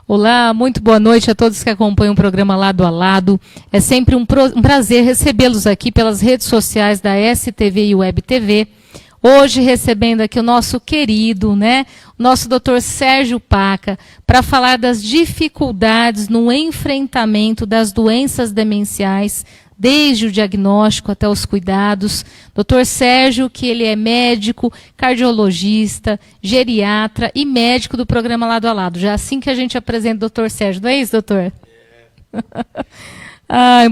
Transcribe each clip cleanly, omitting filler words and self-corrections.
Olá, muito boa noite a todos que acompanham o programa Lado a Lado. É sempre um prazer recebê-los aqui pelas redes sociais da STV e Web TV. Hoje recebendo aqui o nosso querido, nosso Dr. Sérgio Paca, para falar das dificuldades no enfrentamento das doenças demenciais, desde o diagnóstico até os cuidados. Dr. Sérgio, que ele é médico, cardiologista, geriatra e médico do programa Lado a Lado. Já assim que a gente apresenta o Dr. Sérgio, não é isso, doutor?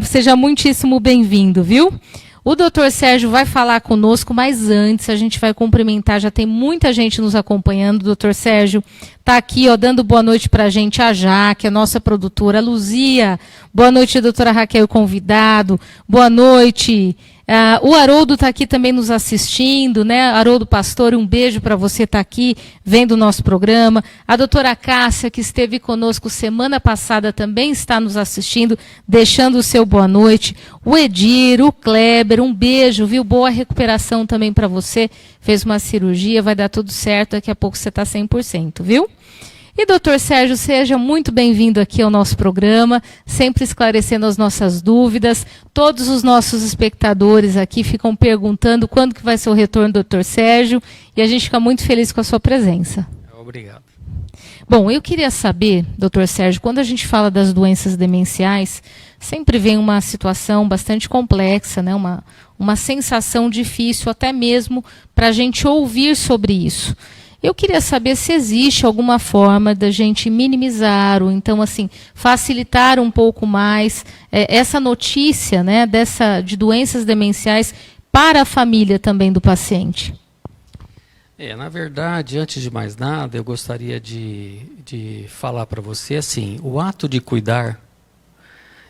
Seja muitíssimo bem-vindo, viu? O doutor Sérgio vai falar conosco, mas antes a gente vai cumprimentar, já tem muita gente nos acompanhando. O doutor Sérgio está aqui, dando boa noite para a gente, a Jaque, a nossa produtora, a Luzia. Boa noite, doutora Raquel, convidado. Boa noite. O Haroldo está aqui também nos assistindo, Haroldo Pastore, um beijo para você estar aqui, vendo o nosso programa. A doutora Cássia, que esteve conosco semana passada, também está nos assistindo, deixando o seu boa noite. O Edir, o Kleber, um beijo, viu? Boa recuperação também para você. Fez uma cirurgia, vai dar tudo certo, daqui a pouco você está 100%, viu? E, doutor Sérgio, seja muito bem-vindo aqui ao nosso programa, sempre esclarecendo as nossas dúvidas. Todos os nossos espectadores aqui ficam perguntando quando que vai ser o retorno do doutor Sérgio, e a gente fica muito feliz com a sua presença. Obrigado. Bom, eu queria saber, doutor Sérgio, quando a gente fala das doenças demenciais, sempre vem uma situação bastante complexa, uma sensação difícil até mesmo para a gente ouvir sobre isso. Eu queria saber se existe alguma forma da gente minimizar, ou então, assim, facilitar um pouco mais essa notícia, de doenças demenciais para a família também do paciente. Na verdade, antes de mais nada, eu gostaria de falar para você, assim, o ato de cuidar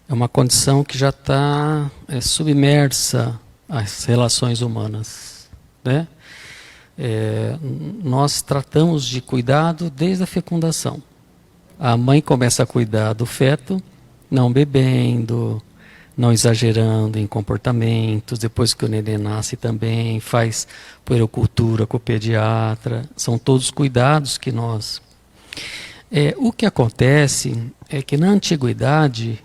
é uma condição que já está submersa às relações humanas, nós tratamos de cuidado desde a fecundação. A mãe começa a cuidar do feto, não bebendo, não exagerando em comportamentos. Depois que o neném nasce também, faz puericultura com o pediatra. São todos cuidados que nós... o que acontece é que na antiguidade,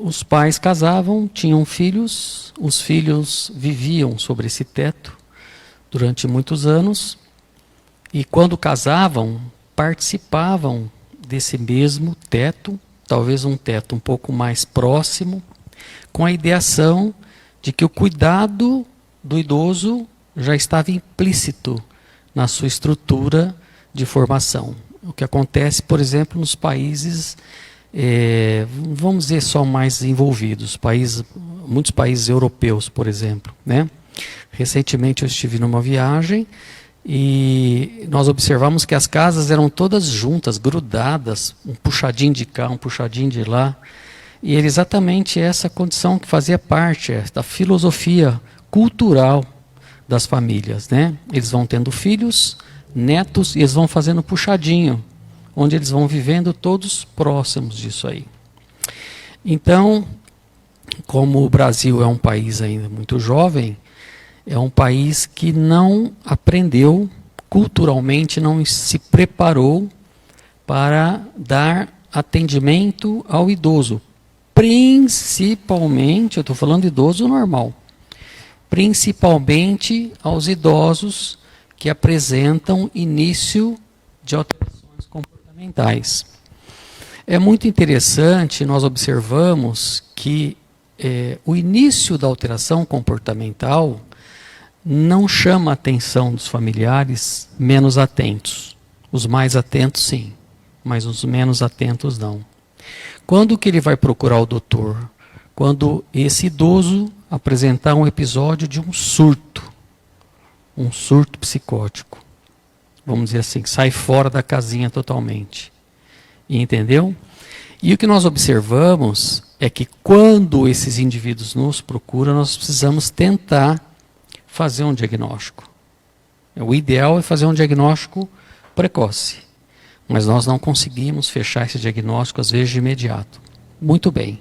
os pais casavam, tinham filhos, os filhos viviam sobre esse teto durante muitos anos, e quando casavam, participavam desse mesmo teto, talvez um teto um pouco mais próximo, com a ideação de que o cuidado do idoso já estava implícito na sua estrutura de formação. O que acontece, por exemplo, nos países... vamos dizer só mais envolvidos, muitos países europeus, por exemplo, Recentemente eu estive numa viagem e nós observamos que as casas eram todas juntas, grudadas, um puxadinho de cá, um puxadinho de lá, e era exatamente essa condição que fazia parte da filosofia cultural das famílias, Eles vão tendo filhos, netos, e eles vão fazendo puxadinho, onde eles vão vivendo todos próximos disso aí. Então, como o Brasil é um país ainda muito jovem, é um país que não aprendeu, culturalmente não se preparou para dar atendimento ao idoso. Principalmente, eu estou falando de idoso normal, principalmente aos idosos que apresentam início de alterações comportamentais. É muito interessante, nós observamos que o início da alteração comportamental não chama a atenção dos familiares menos atentos. Os mais atentos, sim, mas os menos atentos, não. Quando que ele vai procurar o doutor? Quando esse idoso apresentar um episódio de um surto psicótico. Vamos dizer assim, que sai fora da casinha totalmente. Entendeu? E o que nós observamos é que quando esses indivíduos nos procuram, nós precisamos tentar fazer um diagnóstico. O ideal é fazer um diagnóstico precoce, mas nós não conseguimos fechar esse diagnóstico às vezes de imediato. Muito bem.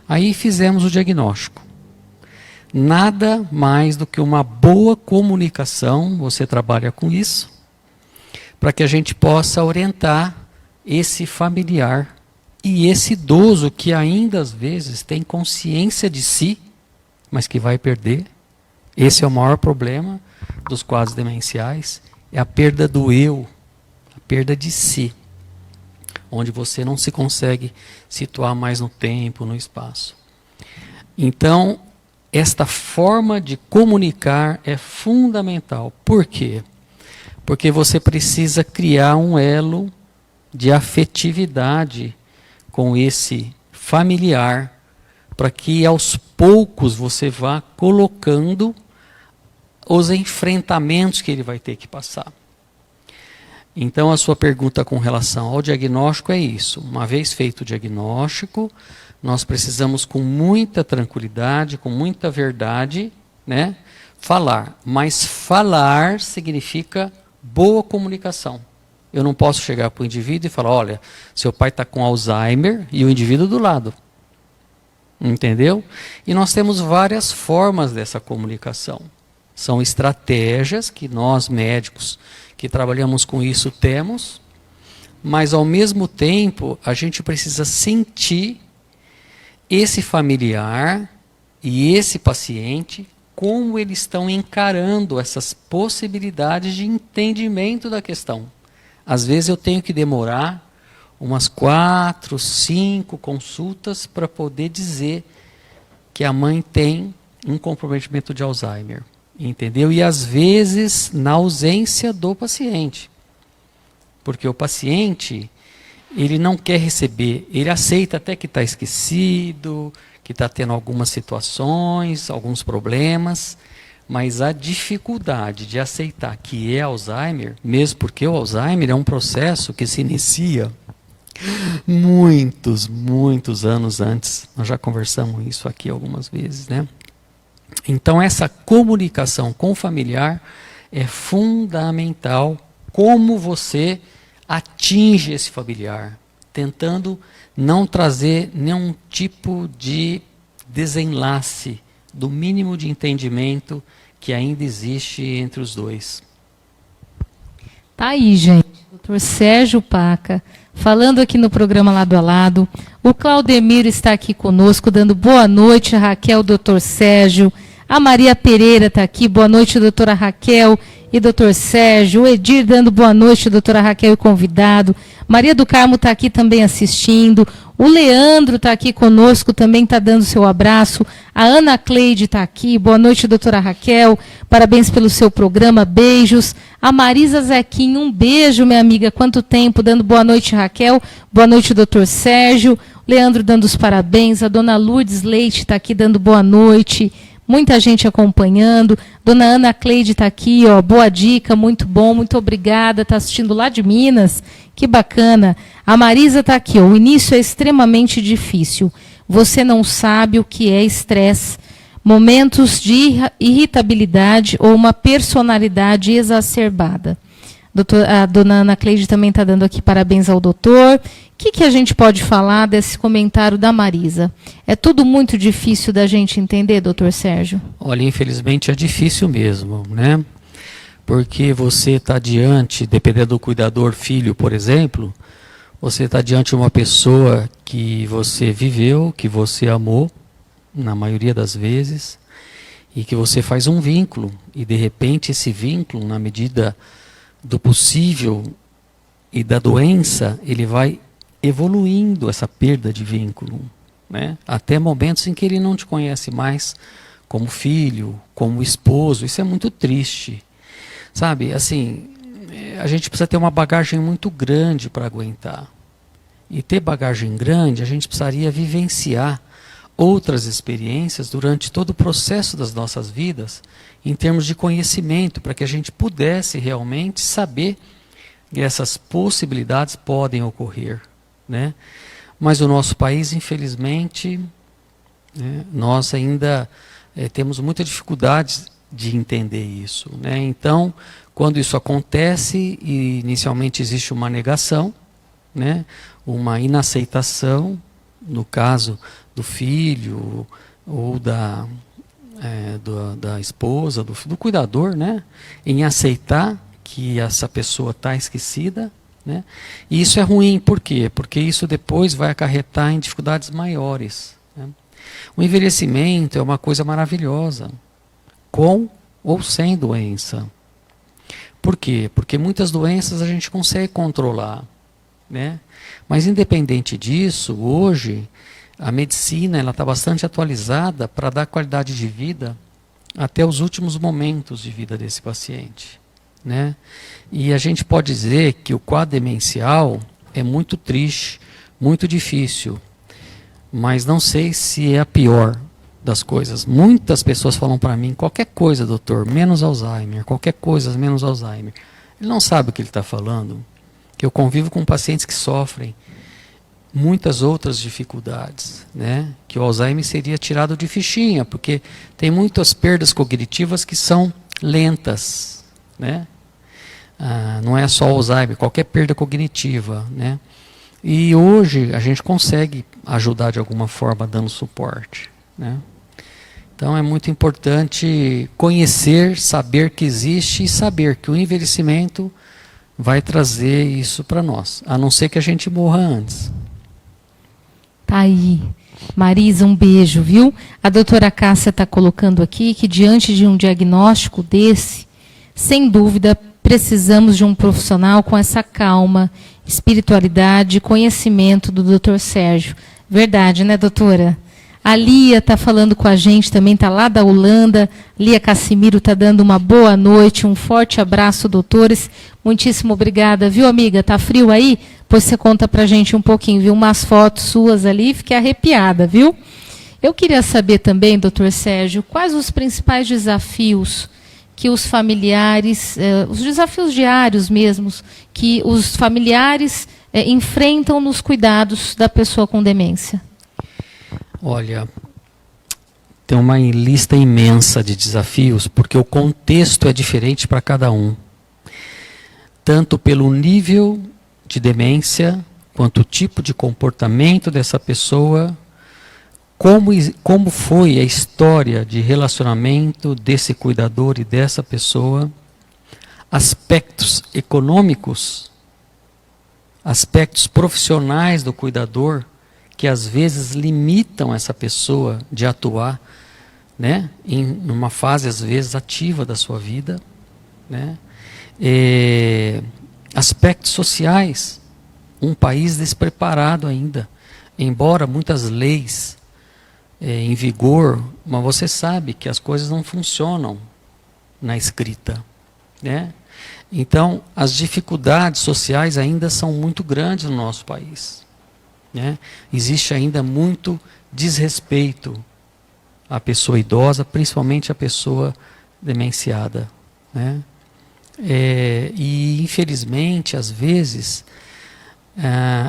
Aí fizemos o diagnóstico. Nada mais do que uma boa comunicação, você trabalha com isso, para que a gente possa orientar esse familiar e esse idoso que ainda às vezes tem consciência de si, mas que vai perder. Esse é o maior problema dos quadros demenciais, é a perda do eu, a perda de si, onde você não se consegue situar mais no tempo, no espaço. Então, esta forma de comunicar é fundamental. Por quê? Porque você precisa criar um elo de afetividade com esse familiar, para que aos poucos você vá colocando os enfrentamentos que ele vai ter que passar. Então, a sua pergunta com relação ao diagnóstico é isso. Uma vez feito o diagnóstico, nós precisamos, com muita tranquilidade, com muita verdade, né, falar. Mas falar significa boa comunicação. Eu não posso chegar para o indivíduo e falar, olha, seu pai está com Alzheimer e o indivíduo do lado. Entendeu? E nós temos várias formas dessa comunicação. São estratégias que nós, médicos, que trabalhamos com isso, temos, mas ao mesmo tempo a gente precisa sentir esse familiar e esse paciente, como eles estão encarando essas possibilidades de entendimento da questão. Às vezes eu tenho que demorar umas 4, 5 consultas para poder dizer que a mãe tem um comprometimento de Alzheimer. Entendeu? E às vezes na ausência do paciente. Porque o paciente, ele não quer receber, ele aceita até que está esquecido, que está tendo algumas situações, alguns problemas, mas a dificuldade de aceitar que é Alzheimer, mesmo porque o Alzheimer é um processo que se inicia muitos anos antes. Nós já conversamos isso aqui algumas vezes, né? Então essa comunicação com o familiar é fundamental. Como você atinge esse familiar, tentando não trazer nenhum tipo de desenlace, do mínimo de entendimento que ainda existe entre os dois. Tá aí, gente. Dr. Sérgio Paca, falando aqui no programa Lado a Lado. O Claudemiro está aqui conosco, dando boa noite, Raquel, Dr. Sérgio. A Maria Pereira está aqui, boa noite, doutora Raquel e doutor Sérgio. O Edir dando boa noite, doutora Raquel e convidado. Maria do Carmo está aqui também assistindo. O Leandro está aqui conosco, também está dando seu abraço. A Ana Cleide está aqui, boa noite, doutora Raquel. Parabéns pelo seu programa, beijos. A Marisa Zequim, um beijo, minha amiga, quanto tempo, dando boa noite, Raquel. Boa noite, doutor Sérgio. Leandro dando os parabéns. A dona Lourdes Leite está aqui dando boa noite. Muita gente acompanhando. Dona Ana Cleide está aqui, ó, boa dica, muito bom, muito obrigada. Está assistindo lá de Minas, que bacana. A Marisa está aqui, ó, o início é extremamente difícil. Você não sabe o que é estresse, momentos de irritabilidade ou uma personalidade exacerbada. A dona Ana Cleide também está dando aqui parabéns ao doutor. O que a gente pode falar desse comentário da Marisa? É tudo muito difícil da gente entender, doutor Sérgio? Olha, infelizmente é difícil mesmo, né? Porque você está diante, dependendo do cuidador filho, por exemplo, você está diante de uma pessoa que você viveu, que você amou, na maioria das vezes, e que você faz um vínculo, e de repente esse vínculo, na medida do possível e da doença, ele vai evoluindo essa perda de vínculo, né? Até momentos em que ele não te conhece mais como filho, como esposo. Isso é muito triste, sabe? Assim, a gente precisa ter uma bagagem muito grande para aguentar. E ter bagagem grande, a gente precisaria vivenciar outras experiências durante todo o processo das nossas vidas, em termos de conhecimento, para que a gente pudesse realmente saber que essas possibilidades podem ocorrer, né? Mas o nosso país, infelizmente, né, nós ainda temos muita dificuldade de entender isso, né? Então, quando isso acontece, e inicialmente existe uma negação, né, uma inaceitação, no caso do filho ou da esposa, do cuidador, né, em aceitar que essa pessoa está esquecida, né? E isso é ruim, por quê? Porque isso depois vai acarretar em dificuldades maiores, né? O envelhecimento é uma coisa maravilhosa, com ou sem doença. Por quê? Porque muitas doenças a gente consegue controlar, né? Mas independente disso, hoje a medicina está bastante atualizada para dar qualidade de vida até os últimos momentos de vida desse paciente, né? E a gente pode dizer que o quadro demencial é muito triste, muito difícil, mas não sei se é a pior das coisas. Muitas pessoas falam para mim, qualquer coisa, doutor, menos Alzheimer, qualquer coisa menos Alzheimer. Ele não sabe o que ele está falando, que eu convivo com pacientes que sofrem muitas outras dificuldades, né? Que o Alzheimer seria tirado de fichinha, porque tem muitas perdas cognitivas que são lentas, né? Não é só Alzheimer, qualquer perda cognitiva, né? E hoje a gente consegue ajudar de alguma forma dando suporte, né? Então é muito importante conhecer, saber que existe e saber que o envelhecimento vai trazer isso para nós, a não ser que a gente morra antes. Tá aí. Marisa, um beijo, viu? A doutora Cássia está colocando aqui que diante de um diagnóstico desse, sem dúvida, precisamos de um profissional com essa calma, espiritualidade e conhecimento do doutor Sérgio. Verdade, né, doutora? A Lia está falando com a gente também, está lá da Holanda. Lia Cassimiro está dando uma boa noite, um forte abraço, doutores. Muitíssimo obrigada, viu, amiga? Tá frio aí? Pois você conta pra gente um pouquinho, viu? Umas fotos suas ali, fiquei arrepiada, viu? Eu queria saber também, doutor Sérgio, quais os principais desafios que os familiares, os desafios diários mesmos, que os familiares enfrentam nos cuidados da pessoa com demência? Olha, tem uma lista imensa de desafios, porque o contexto é diferente para cada um. Tanto pelo nível de demência, quanto o tipo de comportamento dessa pessoa, como foi a história de relacionamento desse cuidador e dessa pessoa, aspectos econômicos, aspectos profissionais do cuidador, que às vezes limitam essa pessoa de atuar, né, em uma fase às vezes ativa da sua vida, né? Aspectos sociais, um país despreparado ainda, embora muitas leis em vigor, mas você sabe que as coisas não funcionam na escrita, né? Então, as dificuldades sociais ainda são muito grandes no nosso país, né? Existe ainda muito desrespeito à pessoa idosa, principalmente à pessoa demenciada, né? E infelizmente, às vezes,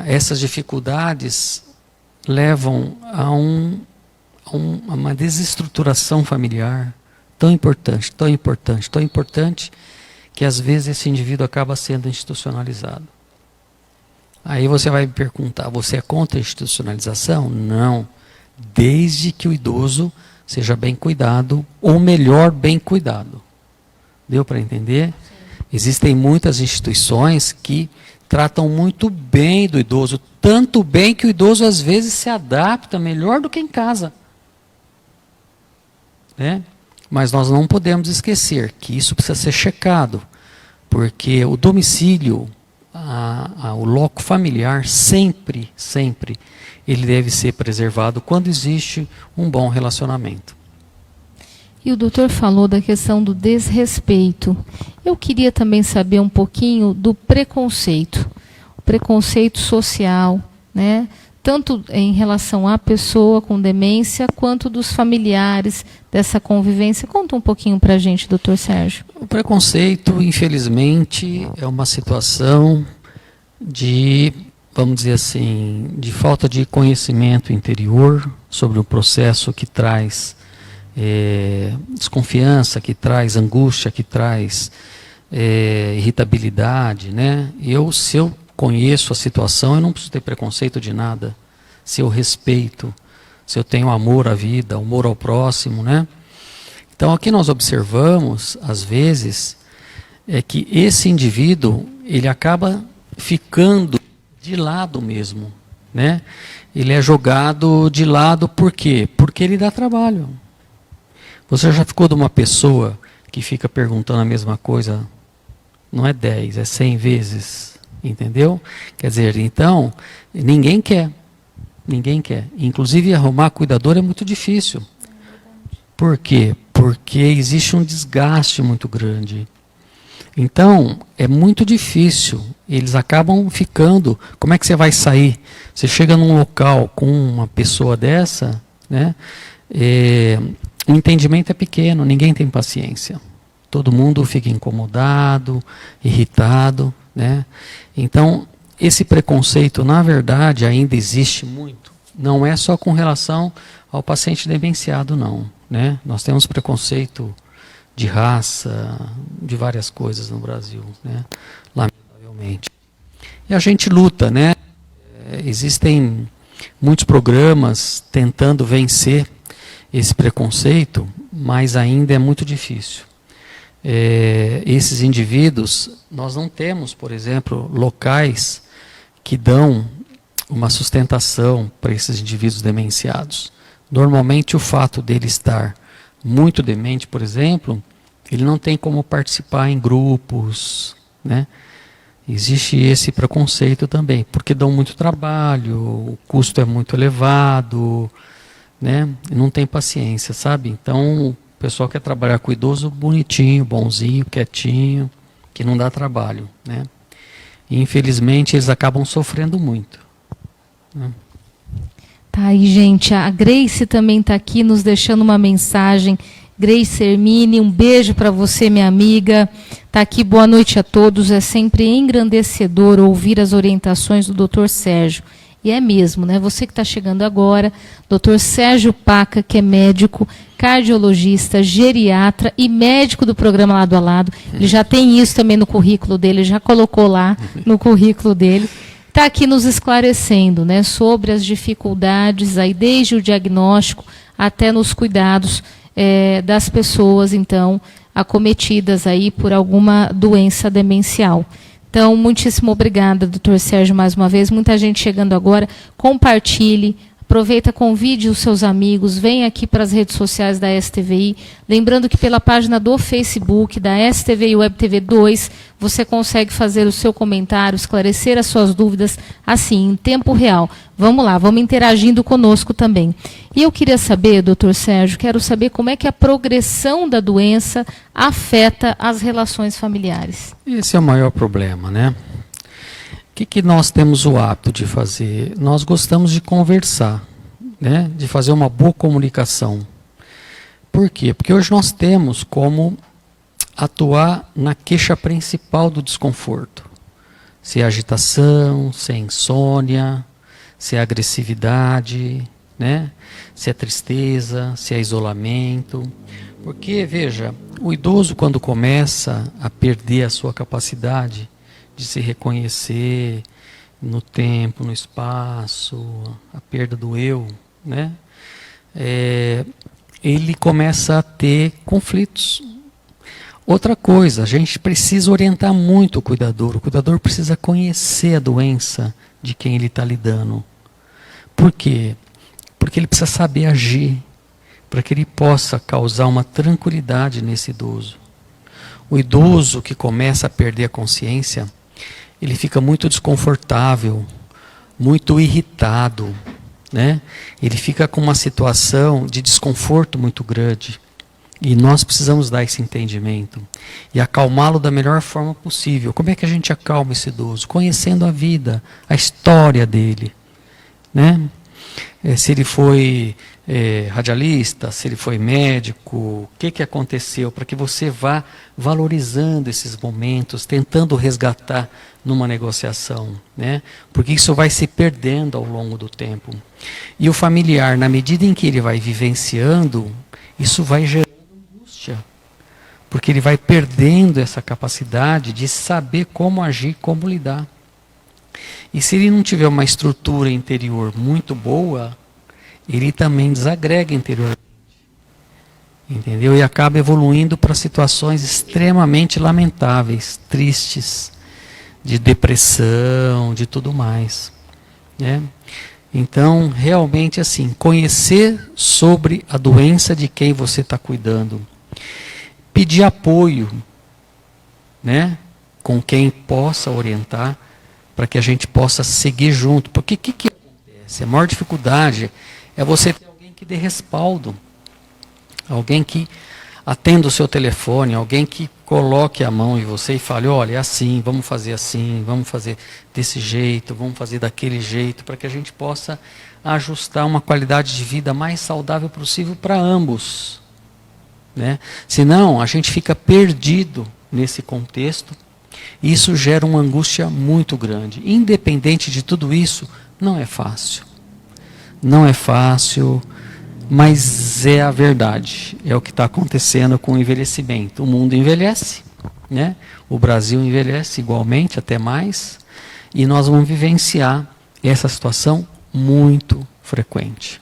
essas dificuldades levam a uma desestruturação familiar tão importante, tão importante, tão importante, que às vezes esse indivíduo acaba sendo institucionalizado. Aí você vai me perguntar, você é contra a institucionalização? Não, desde que o idoso seja bem cuidado, ou melhor, bem cuidado. Deu para entender? Existem muitas instituições que tratam muito bem do idoso, tanto bem que o idoso às vezes se adapta melhor do que em casa, né? Mas nós não podemos esquecer que isso precisa ser checado, porque o domicílio, o loco familiar, sempre, ele deve ser preservado quando existe um bom relacionamento. E o doutor falou da questão do desrespeito. Eu queria também saber um pouquinho do preconceito. O preconceito social, né? Tanto em relação à pessoa com demência, quanto dos familiares dessa convivência. Conta um pouquinho para a gente, doutor Sérgio. O preconceito, infelizmente, é uma situação de, vamos dizer assim, de falta de conhecimento interior sobre o processo que traz desconfiança, que traz angústia, que traz irritabilidade, né? Se eu conheço a situação, eu não preciso ter preconceito de nada. Se eu respeito, se eu tenho amor à vida, amor ao próximo, né? Então aqui nós observamos, às vezes, é que esse indivíduo, ele acaba ficando de lado mesmo, né? Ele é jogado de lado por quê? Porque ele dá trabalho. Você já ficou de uma pessoa que fica perguntando a mesma coisa, não é 10, é 100 vezes, entendeu? Quer dizer, então, ninguém quer. Ninguém quer. Inclusive, arrumar cuidador é muito difícil. Por quê? Porque existe um desgaste muito grande. Então, é muito difícil. Eles acabam ficando. Como é que você vai sair? Você chega num local com uma pessoa dessa, né? O entendimento é pequeno, ninguém tem paciência. Todo mundo fica incomodado, irritado, né? Então, esse preconceito, na verdade, ainda existe muito. Não é só com relação ao paciente demenciado, não, né? Nós temos preconceito de raça, de várias coisas no Brasil, né? Lamentavelmente. E a gente luta, né? Existem muitos programas tentando vencer esse preconceito, mas ainda é muito difícil. Esses indivíduos, nós não temos, por exemplo, locais que dão uma sustentação para esses indivíduos demenciados. Normalmente o fato dele estar muito demente, por exemplo, ele não tem como participar em grupos, né? Existe esse preconceito também, porque dão muito trabalho, o custo é muito elevado, né? Não tem paciência, sabe? Então, o pessoal quer trabalhar com o idoso bonitinho, bonzinho, quietinho, que não dá trabalho, né? E, infelizmente, eles acabam sofrendo muito, né? Tá aí, gente. A Grace também está aqui nos deixando uma mensagem. Grace Hermine, um beijo para você, minha amiga. Está aqui, boa noite a todos. É sempre engrandecedor ouvir as orientações do Dr. Sérgio. E é mesmo, né? Você que está chegando agora, Dr. Sérgio Paca, que é médico, cardiologista, geriatra e médico do programa Lado a Lado. Ele já tem isso também no currículo dele, já colocou lá no currículo dele. Está aqui nos esclarecendo, né, sobre as dificuldades, aí, desde o diagnóstico até nos cuidados das pessoas, então, acometidas aí por alguma doença demencial. Então, muitíssimo obrigada, doutor Sérgio, mais uma vez. Muita gente chegando agora. Compartilhe, aproveita, convide os seus amigos, venha aqui para as redes sociais da STVI. Lembrando que pela página do Facebook, da STVI Web TV 2, você consegue fazer o seu comentário, esclarecer as suas dúvidas, assim, em tempo real. Vamos lá, vamos interagindo conosco também. E eu queria saber, doutor Sérgio, quero saber como é que a progressão da doença afeta as relações familiares. Esse é o maior problema, né? O que nós temos o hábito de fazer? Nós gostamos de conversar, né? De fazer uma boa comunicação. Por quê? Porque hoje nós temos como atuar na queixa principal do desconforto. Se é agitação, se é insônia, se é agressividade, né? Se é tristeza, se é isolamento. Porque, veja, o idoso quando começa a perder a sua capacidade de se reconhecer no tempo, no espaço, a perda do eu, né? Ele começa a ter conflitos. Outra coisa, a gente precisa orientar muito o cuidador precisa conhecer a doença de quem ele está lidando. Por quê? Porque ele precisa saber agir, para que ele possa causar uma tranquilidade nesse idoso. O idoso que começa a perder a consciência, ele fica muito desconfortável, muito irritado, né? Ele fica com uma situação de desconforto muito grande. E nós precisamos dar esse entendimento e acalmá-lo da melhor forma possível. Como é que a gente acalma esse idoso? Conhecendo a vida, a história dele, né? Se ele foi radialista, se ele foi médico, o que aconteceu, para que você vá valorizando esses momentos, tentando resgatar numa negociação, né? Porque isso vai se perdendo ao longo do tempo. E o familiar, na medida em que ele vai vivenciando, isso vai gerando angústia, porque ele vai perdendo essa capacidade de saber como agir, como lidar. E se ele não tiver uma estrutura interior muito boa, ele também desagrega interiormente. entendeu? E acaba evoluindo para situações extremamente lamentáveis, tristes, de depressão, de tudo mais, né? Então, realmente assim, conhecer sobre a doença de quem você está cuidando, pedir apoio, né, com quem possa orientar, para que a gente possa seguir junto. Porque o que acontece? A maior dificuldade é você ter alguém que dê respaldo, alguém que atenda o seu telefone, alguém que coloque a mão em você e fale, olha, é assim, vamos fazer desse jeito, vamos fazer daquele jeito, para que a gente possa ajustar uma qualidade de vida mais saudável possível para ambos, né? Senão, a gente fica perdido nesse contexto, e isso gera uma angústia muito grande. Independente de tudo isso, não é fácil. Não é fácil, mas é a verdade. É o que está acontecendo com o envelhecimento. O mundo envelhece, né? O Brasil envelhece igualmente, até mais, e nós vamos vivenciar essa situação muito frequente.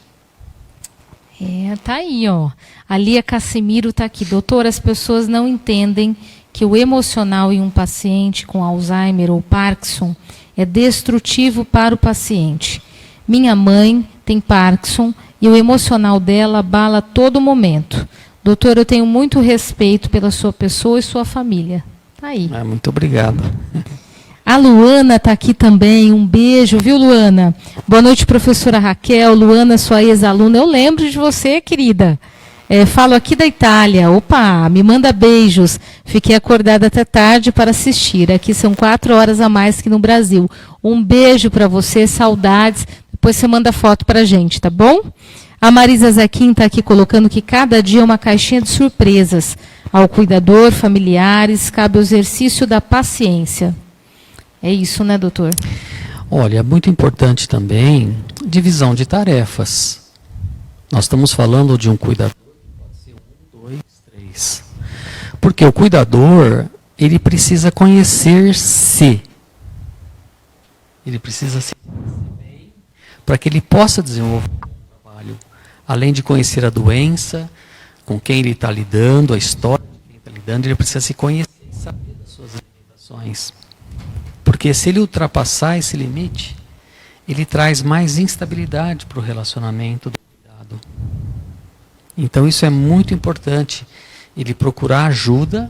Tá aí, ó. A Lia Cassimiro tá aqui. Doutor, as pessoas não entendem que o emocional em um paciente com Alzheimer ou Parkinson é destrutivo para o paciente. Minha mãe tem Parkinson e o emocional dela abala a todo momento. Doutor, eu tenho muito respeito pela sua pessoa e sua família. Tá aí. Muito obrigado. A Luana está aqui também, um beijo, viu, Luana? Boa noite, professora Raquel. Luana, sua ex-aluna, eu lembro de você, querida. Falo aqui da Itália. Opa, me manda beijos. Fiquei acordada até tarde para assistir. Aqui são 4 horas a mais que no Brasil. Um beijo para você, saudades. Depois você manda foto para a gente, tá bom? A Marisa Zequim está aqui colocando que cada dia é uma caixinha de surpresas. Ao cuidador, familiares, cabe o exercício da paciência. É isso, né, doutor? Olha, é muito importante também divisão de tarefas. Nós estamos falando de um cuidador que pode ser 1, 2, 3. Porque o cuidador, ele precisa conhecer-se. Ele precisa se conhecer bem para que ele possa desenvolver um trabalho. Além de conhecer a doença, com quem ele está lidando, a história de quem está lidando, ele precisa se conhecer e saber das suas limitações. Porque se ele ultrapassar esse limite, ele traz mais instabilidade para o relacionamento do cuidado. Então isso é muito importante. Ele procurar ajuda,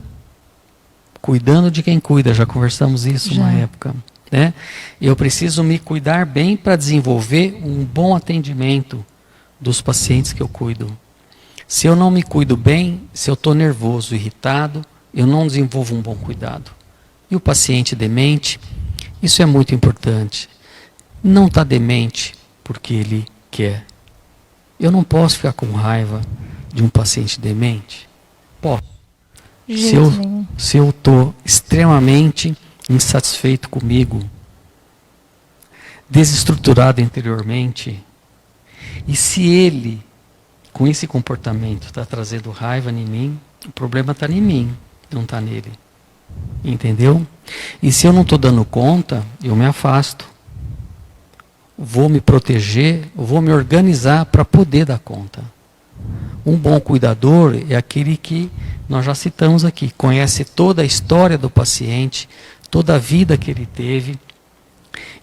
cuidando de quem cuida. Já conversamos isso uma época, né? Eu preciso me cuidar bem para desenvolver um bom atendimento dos pacientes que eu cuido. Se eu não me cuido bem, se eu estou nervoso, irritado, eu não desenvolvo um bom cuidado. E o paciente demente, isso é muito importante. Não está demente porque ele quer. Eu não posso ficar com raiva de um paciente demente. Posso. Se eu estou extremamente insatisfeito comigo, desestruturado interiormente, e se ele, com esse comportamento, está trazendo raiva em mim, o problema está em mim, não está nele. Entendeu? E se eu não estou dando conta, eu me afasto. Vou me proteger, vou me organizar para poder dar conta. Um bom cuidador é aquele que nós já citamos aqui, conhece toda a história do paciente, toda a vida que ele teve,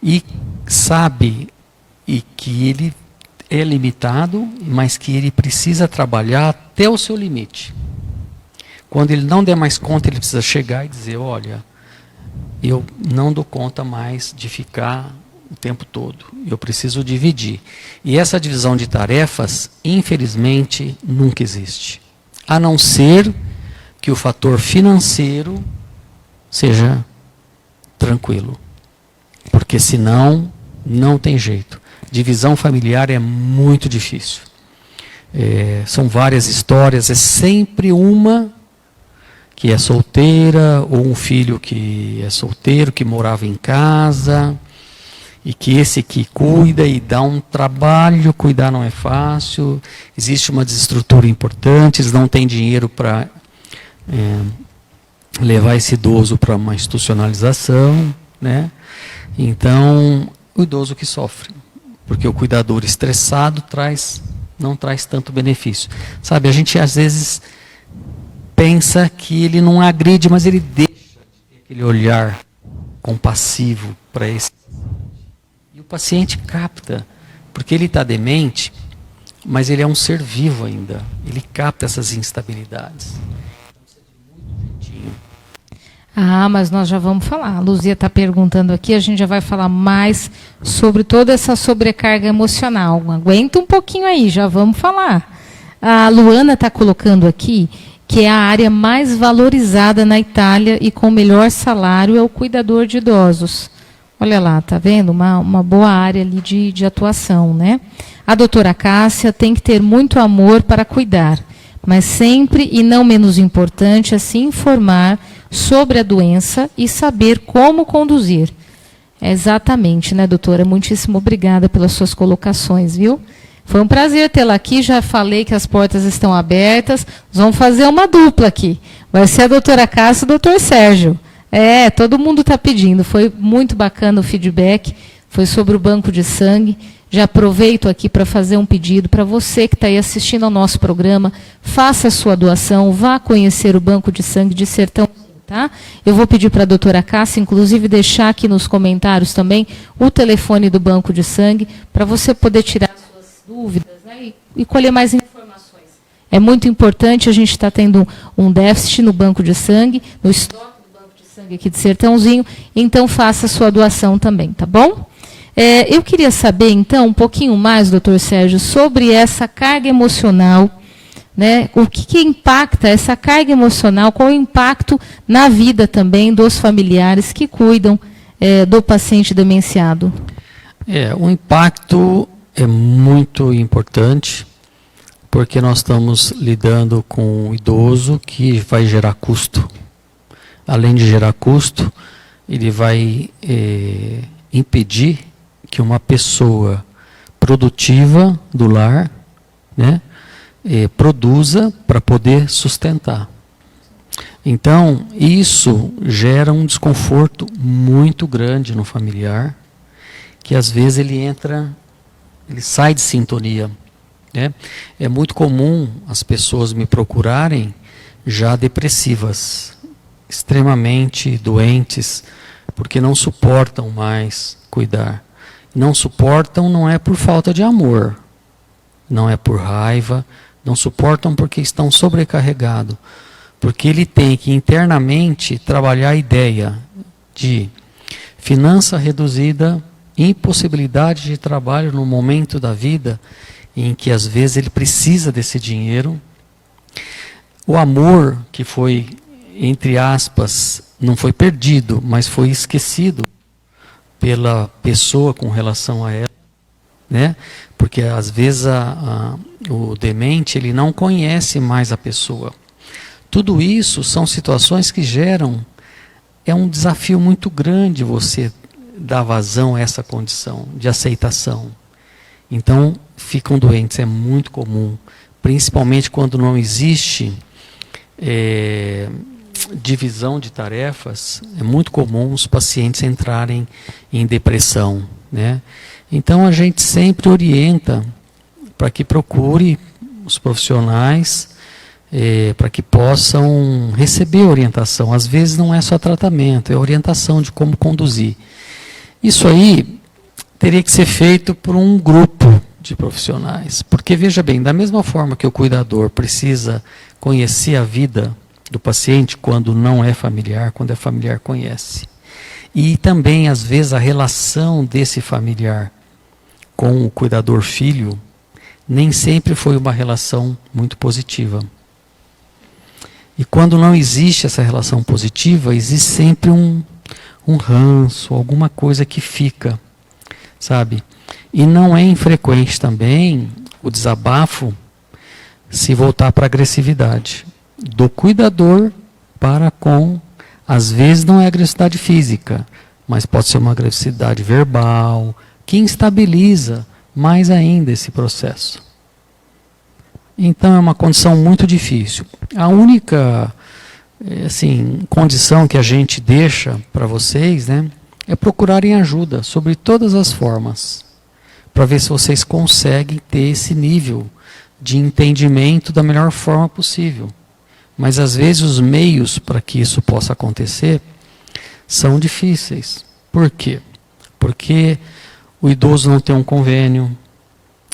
e sabe que ele é limitado, mas que ele precisa trabalhar até o seu limite. Quando ele não der mais conta, ele precisa chegar e dizer, olha, eu não dou conta mais de ficar o tempo todo. Eu preciso dividir. E essa divisão de tarefas, infelizmente, nunca existe. A não ser que o fator financeiro seja tranquilo. Porque senão, não tem jeito. Divisão familiar é muito difícil. São várias histórias, é sempre uma que é solteira, ou um filho que é solteiro, que morava em casa, e que esse que cuida e dá um trabalho, cuidar não é fácil, existe uma desestrutura importante, eles não têm dinheiro para levar esse idoso para uma institucionalização, né? Então, o idoso que sofre, porque o cuidador estressado traz não traz tanto benefício. Sabe, a gente às vezes pensa que ele não agride, mas ele deixa de ter aquele olhar compassivo para esse. E o paciente capta, porque ele está demente, mas ele é um ser vivo ainda. Ele capta essas instabilidades. Então precisa de muito jeitinho. Ah, mas nós já vamos falar. A Luzia está perguntando aqui, a gente já vai falar mais sobre toda essa sobrecarga emocional. Aguenta um pouquinho aí, já vamos falar. A Luana está colocando aqui que é a área mais valorizada na Itália e com melhor salário é o cuidador de idosos. Olha lá, tá vendo? Uma boa área ali de atuação, né? A doutora Cássia tem que ter muito amor para cuidar, mas sempre, e não menos importante, é se informar sobre a doença e saber como conduzir. Exatamente, né, doutora? Muitíssimo obrigada pelas suas colocações, viu? Foi um prazer tê-la aqui, já falei que as portas estão abertas, nós vamos fazer uma dupla aqui. Vai ser a doutora Cássia e o doutor Sérgio. Todo mundo está pedindo, foi muito bacana o feedback, foi sobre o banco de sangue. Já aproveito aqui para fazer um pedido para você que está aí assistindo ao nosso programa, faça a sua doação, vá conhecer o banco de sangue de Sertão. Tá? Eu vou pedir para a doutora Cássia, inclusive, deixar aqui nos comentários também o telefone do banco de sangue, para você poder tirar suas dúvidas, né, e colher mais informações. É muito importante, a gente está tendo um déficit no banco de sangue, no estoque do banco de sangue aqui de Sertãozinho, então faça a sua doação também, tá bom? Eu queria saber, então, um pouquinho mais, doutor Sérgio, sobre essa carga emocional, né? O que impacta essa carga emocional, qual é o impacto na vida também dos familiares que cuidam do paciente demenciado? O impacto é muito importante, porque nós estamos lidando com um idoso que vai gerar custo. Além de gerar custo, ele vai impedir que uma pessoa produtiva do lar, né, produza para poder sustentar. Então, isso gera um desconforto muito grande no familiar, que às vezes ele sai de sintonia, né? É muito comum as pessoas me procurarem já depressivas, extremamente doentes, porque não suportam mais cuidar. Não suportam não é por falta de amor, não é por raiva, não suportam porque estão sobrecarregados, porque ele tem que internamente trabalhar a ideia de finança reduzida, impossibilidade de trabalho no momento da vida em que às vezes ele precisa desse dinheiro, o amor que foi, entre aspas, não foi perdido, mas foi esquecido pela pessoa com relação a ela, né? Porque às vezes o demente ele não conhece mais a pessoa. Tudo isso são situações que geram, é um desafio muito grande você dar vazão a essa condição de aceitação. Então ficam doentes, é muito comum, principalmente quando não existe divisão de tarefas, é muito comum os pacientes entrarem em depressão, né? Então a gente sempre orienta para que procure os profissionais, para que possam receber orientação. Às vezes não é só tratamento, é orientação de como conduzir. Isso aí teria que ser feito por um grupo de profissionais, porque veja bem, da mesma forma que o cuidador precisa conhecer a vida do paciente quando não é familiar, quando é familiar conhece. E também, às vezes, a relação desse familiar com o cuidador filho nem sempre foi uma relação muito positiva. E quando não existe essa relação positiva, existe sempre um ranço, alguma coisa que fica, sabe? E não é infrequente também o desabafo se voltar para a agressividade do cuidador para com, às vezes não é agressividade física, mas pode ser uma agressividade verbal, que instabiliza mais ainda esse processo. Então é uma condição muito difícil. A única condição que a gente deixa para vocês, né, é procurarem ajuda sobre todas as formas, para ver se vocês conseguem ter esse nível de entendimento da melhor forma possível. Mas às vezes os meios para que isso possa acontecer são difíceis. Por quê? Porque o idoso não tem um convênio,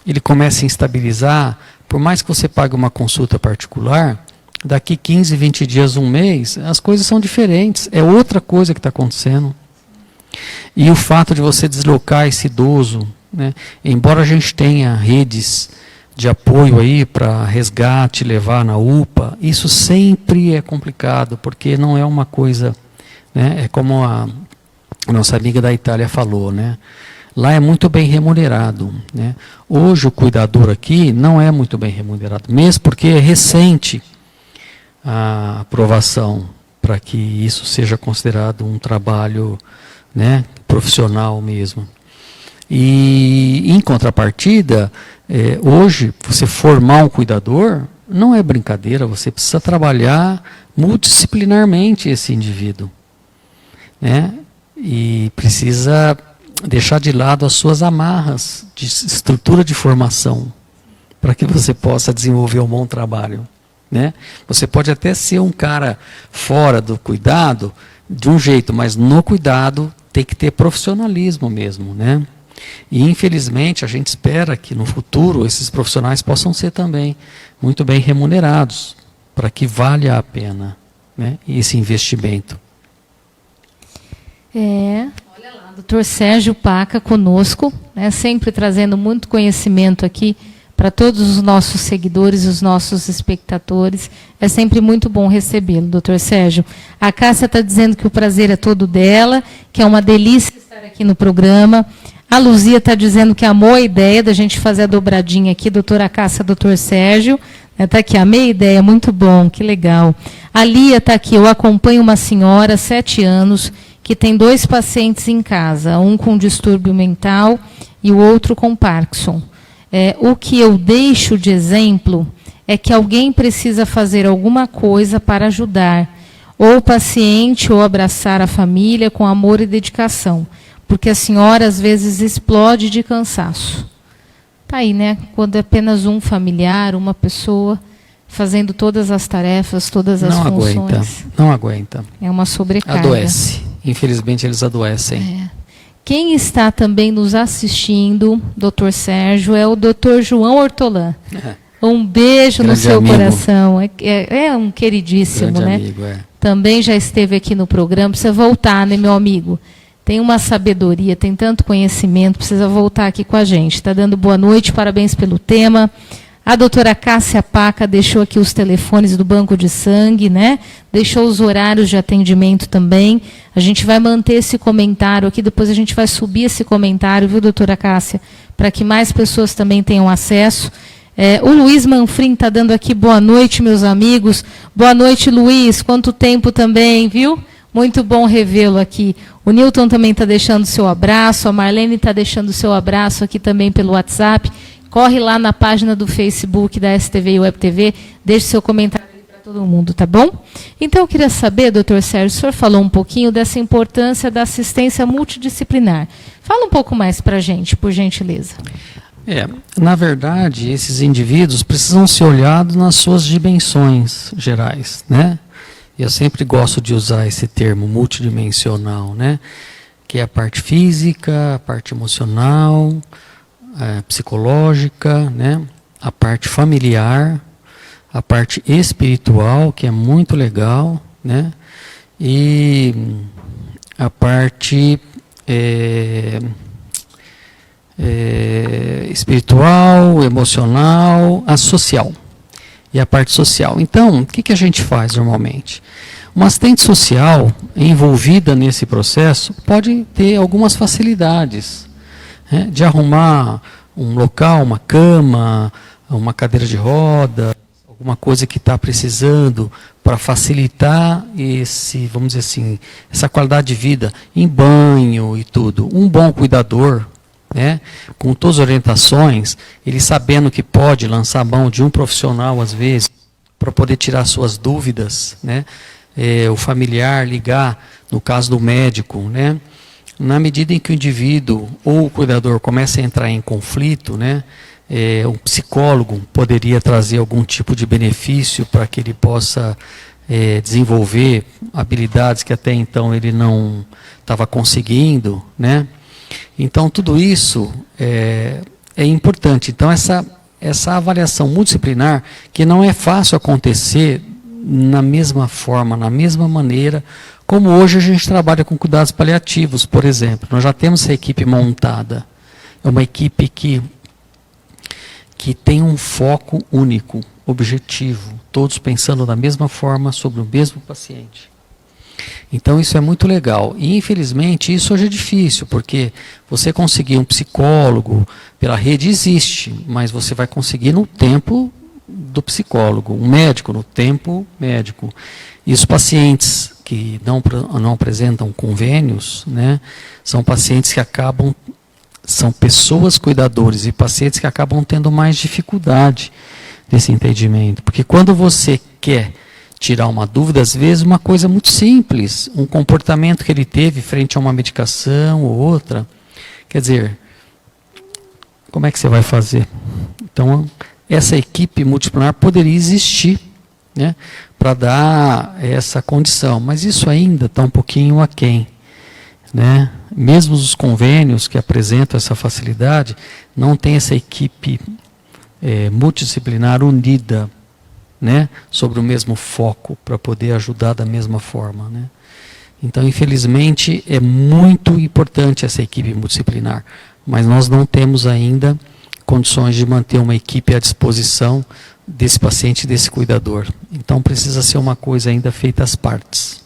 ele começa a instabilizar, por mais que você pague uma consulta particular, daqui 15, 20 dias, um mês, as coisas são diferentes, é outra coisa que está acontecendo. E o fato de você deslocar esse idoso, né, embora a gente tenha redes de apoio aí para resgate, levar na UPA, isso sempre é complicado, porque não é uma coisa, né, é como a nossa amiga da Itália falou, né, lá é muito bem remunerado, né. Hoje o cuidador aqui não é muito bem remunerado, mesmo porque é recente a aprovação para que isso seja considerado um trabalho, né, profissional mesmo. E, em contrapartida, hoje, você formar um cuidador não é brincadeira, você precisa trabalhar multidisciplinarmente esse indivíduo, né? E precisa deixar de lado as suas amarras de estrutura de formação, para que você possa desenvolver um bom trabalho, né? Você pode até ser um cara fora do cuidado, de um jeito, mas no cuidado tem que ter profissionalismo mesmo, né? E infelizmente a gente espera que no futuro esses profissionais possam ser também muito bem remunerados, para que valha a pena, né, esse investimento. Olha lá, doutor Sérgio Paca conosco, né, sempre trazendo muito conhecimento aqui para todos os nossos seguidores, os nossos espectadores. É sempre muito bom recebê-lo, doutor Sérgio. A Cássia está dizendo que o prazer é todo dela, que é uma delícia estar aqui no programa. A Luzia está dizendo que amou a ideia da gente fazer a dobradinha aqui, doutora Cássia, doutor Sérgio. Está aqui, amei a ideia, muito bom, que legal. A Lia está aqui, eu acompanho uma senhora, 7 anos, que tem 2 pacientes em casa, um com distúrbio mental e o outro com Parkinson. O que eu deixo de exemplo é que alguém precisa fazer alguma coisa para ajudar, ou o paciente, ou abraçar a família com amor e dedicação. Porque a senhora, às vezes, explode de cansaço. Está aí, né? Quando é apenas um familiar, uma pessoa, fazendo todas as tarefas, todas as funções. Não aguenta. É uma sobrecarga. Adoece. Infelizmente, eles adoecem. Quem está também nos assistindo, doutor Sérgio, é o doutor João Hortolã. Um beijo no seu coração. É um queridíssimo, grande né? Amigo, Também já esteve aqui no programa. Precisa voltar, né, meu amigo? Tem uma sabedoria, tem tanto conhecimento, precisa voltar aqui com a gente. Está dando boa noite, parabéns pelo tema. A doutora Cássia Paca deixou aqui os telefones do banco de sangue, né? Deixou os horários de atendimento também. A gente vai manter esse comentário aqui, depois a gente vai subir esse comentário, viu, doutora Cássia? Para que mais pessoas também tenham acesso. O Luiz Manfrim está dando aqui boa noite, meus amigos. Boa noite, Luiz. Quanto tempo também, viu? Muito bom revê-lo aqui. O Newton também está deixando o seu abraço, a Marlene está deixando o seu abraço aqui também pelo WhatsApp. Corre lá na página do Facebook da STV e Web TV, deixe seu comentário ali para todo mundo, tá bom? Então, eu queria saber, doutor Sérgio, o senhor falou um pouquinho dessa importância da assistência multidisciplinar. Fala um pouco mais para a gente, por gentileza. Na verdade, esses indivíduos precisam ser olhados nas suas dimensões gerais, né? Eu sempre gosto de usar esse termo multidimensional, né? Que é a parte física, a parte emocional, psicológica, né? A parte familiar, a parte espiritual, que é muito legal, né? E a parte espiritual, emocional, a social. E a parte social. Então, o que a gente faz normalmente? Uma assistente social envolvida nesse processo pode ter algumas facilidades, né, de arrumar um local, uma cama, uma cadeira de roda, alguma coisa que está precisando para facilitar esse, vamos dizer assim, essa qualidade de vida em banho e tudo. Um bom cuidador, né, com todas as orientações, ele sabendo que pode lançar mão de um profissional às vezes para poder tirar suas dúvidas, né, o familiar ligar, no caso do médico, né, na medida em que o indivíduo ou o cuidador começa a entrar em conflito, né, um psicólogo poderia trazer algum tipo de benefício para que ele possa desenvolver habilidades que até então ele não estava conseguindo, né? Então tudo isso é importante. Então essa avaliação multidisciplinar, que não é fácil acontecer na mesma forma, na mesma maneira, como hoje a gente trabalha com cuidados paliativos, por exemplo. Nós já temos essa equipe montada. É uma equipe que tem um foco único, objetivo, todos pensando da mesma forma sobre o mesmo paciente. Então isso é muito legal. E infelizmente isso hoje é difícil, porque você conseguir um psicólogo pela rede existe, mas você vai conseguir no tempo do psicólogo, um médico no tempo médico. E os pacientes que não apresentam convênios, né, são pacientes que são pessoas cuidadores e pacientes que acabam tendo mais dificuldade desse entendimento. Porque quando você quer tirar uma dúvida, às vezes uma coisa muito simples, um comportamento que ele teve frente a uma medicação ou outra, quer dizer, como é que você vai fazer? Então, essa equipe multidisciplinar poderia existir, né, para dar essa condição, mas isso ainda está um pouquinho aquém, né? Mesmo os convênios que apresentam essa facilidade, não tem essa equipe multidisciplinar unida, né, sobre o mesmo foco, para poder ajudar da mesma forma, né? Então, infelizmente, é muito importante essa equipe multidisciplinar, mas nós não temos ainda condições de manter uma equipe à disposição desse paciente e desse cuidador. Então, precisa ser uma coisa ainda feita às partes.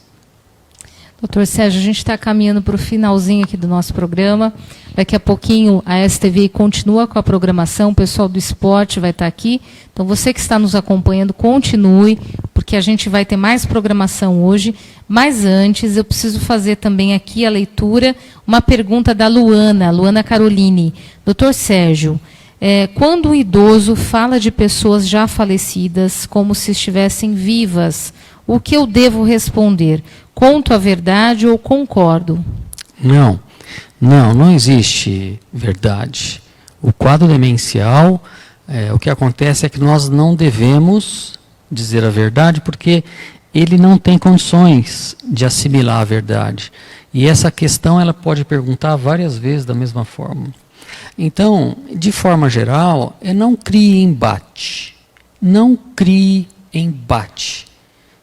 Doutor Sérgio, a gente está caminhando para o finalzinho aqui do nosso programa. Daqui a pouquinho a STV continua com a programação, o pessoal do esporte vai estar aqui. Então você que está nos acompanhando, continue, porque a gente vai ter mais programação hoje. Mas antes, eu preciso fazer também aqui a leitura, uma pergunta da Luana Caroline. Doutor Sérgio, quando um idoso fala de pessoas já falecidas como se estivessem vivas, o que eu devo responder? Conto a verdade ou concordo? Não existe verdade. O quadro demencial, o que acontece é que nós não devemos dizer a verdade porque ele não tem condições de assimilar a verdade. E essa questão ela pode perguntar várias vezes da mesma forma. Então, de forma geral, não crie embate. Não crie embate.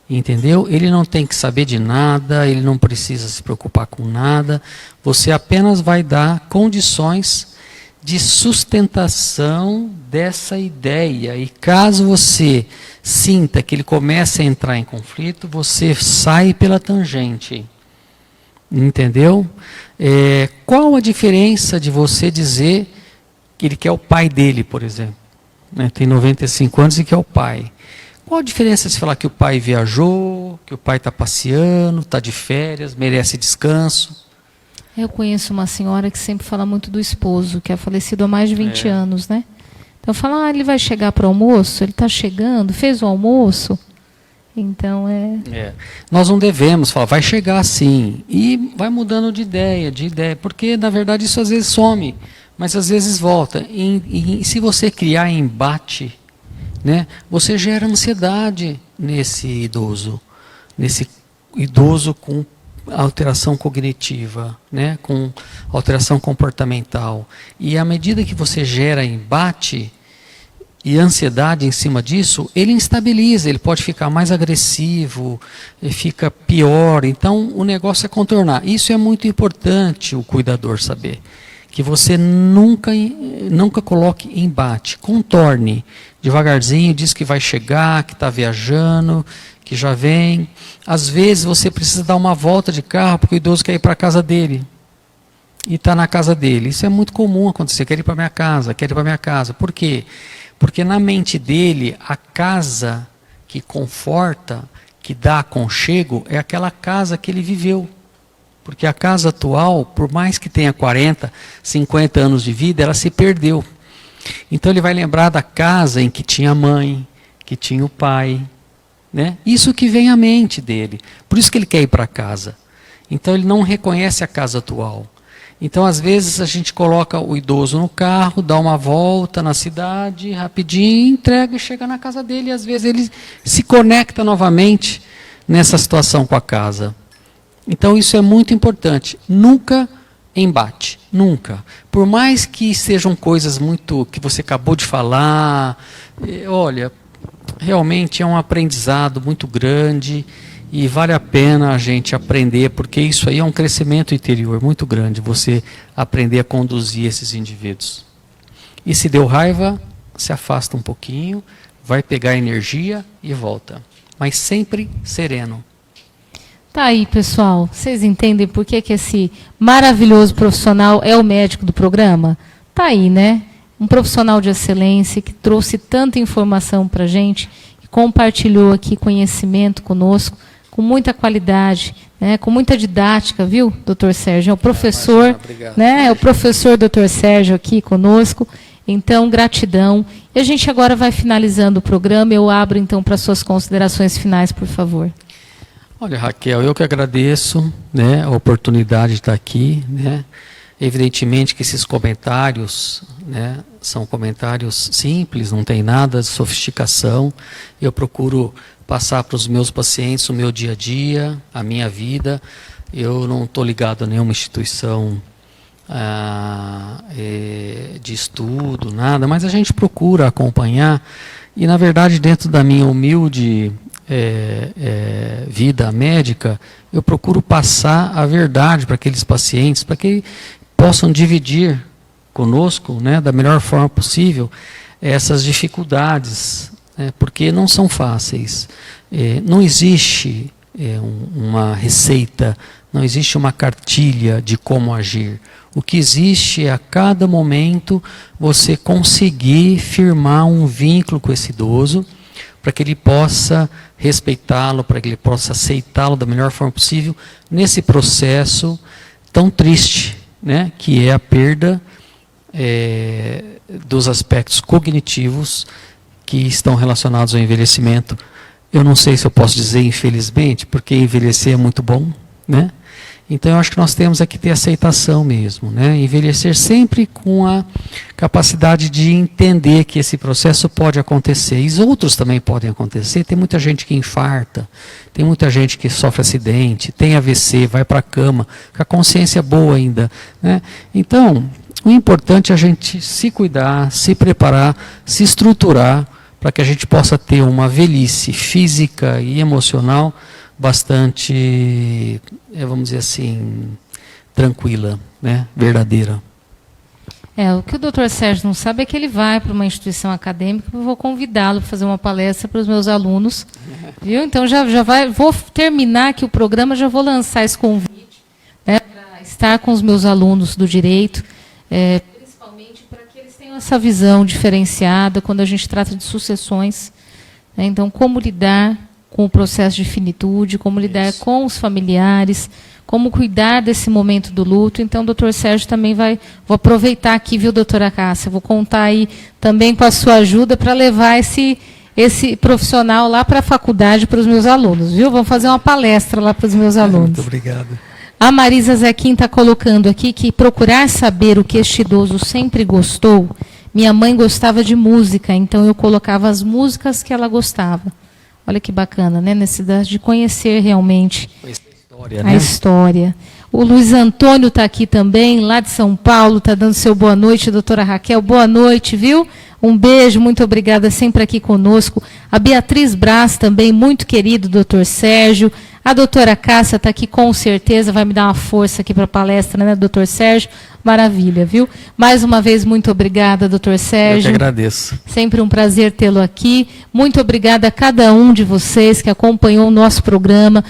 Entendeu? Ele não tem que saber de nada, ele não precisa se preocupar com nada. Você apenas vai dar condições de sustentação dessa ideia. E caso você sinta que ele começa a entrar em conflito, você sai pela tangente. Entendeu? Qual a diferença de você dizer que ele quer o pai dele, por exemplo? Tem 95 anos e quer o pai. Qual a diferença de falar que o pai viajou, que o pai está passeando, está de férias, merece descanso? Eu conheço uma senhora que sempre fala muito do esposo, que é falecido há mais de 20 anos, né? Então fala, ele vai chegar para o almoço, ele está chegando, fez o almoço. Então Nós não devemos falar, vai chegar sim. E vai mudando de ideia, porque na verdade isso às vezes some, mas às vezes volta. E se você criar embate, né, você gera ansiedade nesse idoso com alteração cognitiva, né, com alteração comportamental. E à medida que você gera embate e ansiedade em cima disso, ele instabiliza, ele pode ficar mais agressivo, ele fica pior. Então o negócio é contornar. Isso é muito importante o cuidador saber. Que você nunca coloque embate, contorne devagarzinho, diz que vai chegar, que está viajando, que já vem. Às vezes você precisa dar uma volta de carro porque o idoso quer ir para a casa dele e está na casa dele. Isso é muito comum acontecer, quer ir para minha casa, Por quê? Porque na mente dele, a casa que conforta, que dá aconchego, é aquela casa que ele viveu. Porque a casa atual, por mais que tenha 40, 50 anos de vida, ela se perdeu. Então ele vai lembrar da casa em que tinha a mãe, que tinha o pai, né? Isso que vem à mente dele. Por isso que ele quer ir para casa. Então ele não reconhece a casa atual. Então, às vezes, a gente coloca o idoso no carro, dá uma volta na cidade, rapidinho, entrega e chega na casa dele. E, às vezes, ele se conecta novamente nessa situação com a casa. Então, isso é muito importante. Nunca embate, nunca. Por mais que sejam coisas muito que você acabou de falar, olha, realmente é um aprendizado muito grande. E vale a pena a gente aprender, porque isso aí é um crescimento interior muito grande, você aprender a conduzir esses indivíduos. E se deu raiva, se afasta um pouquinho, vai pegar energia e volta. Mas sempre sereno. Tá aí, pessoal. Vocês entendem por que esse maravilhoso profissional é o médico do programa? Tá aí, né? Um profissional de excelência que trouxe tanta informação para a gente, que compartilhou aqui conhecimento conosco, com muita qualidade, né, com muita didática, viu, doutor Sérgio? É o professor, né, é o professor doutor Sérgio aqui conosco. Então, gratidão. E a gente agora vai finalizando o programa. Eu abro, então, para suas considerações finais, por favor. Olha, Raquel, eu que agradeço, né, a oportunidade de estar aqui, né. Evidentemente que esses comentários, né, são comentários simples, não tem nada de sofisticação. Eu procuro passar para os meus pacientes o meu dia a dia, a minha vida. Eu não estou ligado a nenhuma instituição de estudo, nada, mas a gente procura acompanhar. E, na verdade, dentro da minha humilde vida médica, eu procuro passar a verdade para aqueles pacientes, para que possam dividir conosco, né, da melhor forma possível, essas dificuldades, né, porque não são fáceis. Não existe uma receita, não existe uma cartilha de como agir. O que existe é, a cada momento, você conseguir firmar um vínculo com esse idoso, para que ele possa respeitá-lo, para que ele possa aceitá-lo da melhor forma possível, nesse processo tão triste, né, que é a perda dos aspectos cognitivos que estão relacionados ao envelhecimento. Eu não sei se eu posso dizer infelizmente, porque envelhecer é muito bom, né? Então eu acho que nós temos aqui que ter aceitação mesmo, né? Envelhecer sempre com a capacidade de entender que esse processo pode acontecer. E outros também podem acontecer. Tem muita gente que infarta, tem muita gente que sofre acidente, tem AVC, vai para a cama, com a consciência boa ainda, né? Então, o importante é a gente se cuidar, se preparar, se estruturar, para que a gente possa ter uma velhice física e emocional bastante, vamos dizer assim, tranquila, né? Verdadeira. O que o doutor Sérgio não sabe é que ele vai para uma instituição acadêmica, eu vou convidá-lo para fazer uma palestra para os meus alunos, viu? Então vou terminar aqui o programa, já vou lançar esse convite, né, para estar com os meus alunos do direito, principalmente para que eles tenham essa visão diferenciada quando a gente trata de sucessões, né? Então, como lidar com o processo de finitude, como lidar com os familiares, como cuidar desse momento do luto. Então, o doutor Sérgio também vou aproveitar aqui, viu, doutora Cássia, vou contar aí também com a sua ajuda para levar esse profissional lá para a faculdade, para os meus alunos, viu? Vamos fazer uma palestra lá para os meus alunos. Muito obrigado. A Marisa Zequim está colocando aqui que procurar saber o que este idoso sempre gostou. Minha mãe gostava de música, então eu colocava as músicas que ela gostava. Olha que bacana, né? Necessidade de conhecer realmente a história. O Luiz Antônio está aqui também, lá de São Paulo, está dando seu boa noite, doutora Raquel. Boa noite, viu? Um beijo, muito obrigada, sempre aqui conosco. A Beatriz Braz também, muito querido, doutor Sérgio. A doutora Cássia está aqui, com certeza, vai me dar uma força aqui para a palestra, né, doutor Sérgio? Maravilha, viu? Mais uma vez, muito obrigada, doutor Sérgio. Eu que agradeço. Sempre um prazer tê-lo aqui. Muito obrigada a cada um de vocês que acompanhou o nosso programa,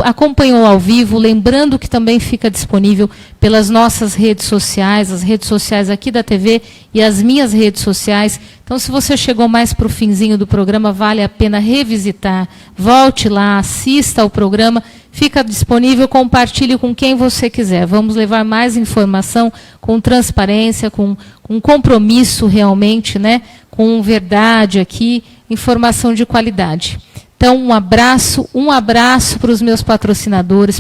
acompanhou ao vivo, lembrando que também fica disponível pelas nossas redes sociais, as redes sociais aqui da TV e as minhas redes sociais. Então, se você chegou mais para o finzinho do programa, vale a pena revisitar. Volte lá, assista ao programa. Fica disponível, compartilhe com quem você quiser. Vamos levar mais informação com transparência, com compromisso realmente, né? Com verdade aqui, informação de qualidade. Então, um abraço para os meus patrocinadores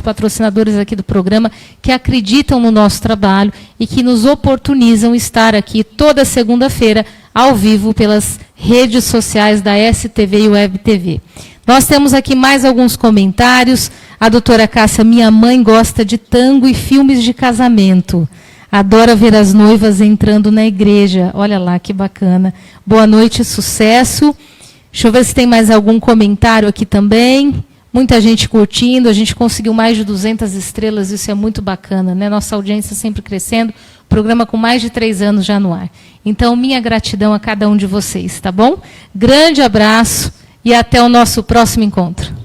aqui do programa, que acreditam no nosso trabalho e que nos oportunizam estar aqui toda segunda-feira, ao vivo, pelas redes sociais da STV e Web TV. Nós temos aqui mais alguns comentários. A doutora Cássia, minha mãe gosta de tango e filmes de casamento. Adora ver as noivas entrando na igreja. Olha lá, que bacana. Boa noite, sucesso. Deixa eu ver se tem mais algum comentário aqui também. Muita gente curtindo, a gente conseguiu mais de 200 estrelas, isso é muito bacana, né? Nossa audiência sempre crescendo, programa com mais de 3 anos já no ar. Então, minha gratidão a cada um de vocês, tá bom? Grande abraço e até o nosso próximo encontro.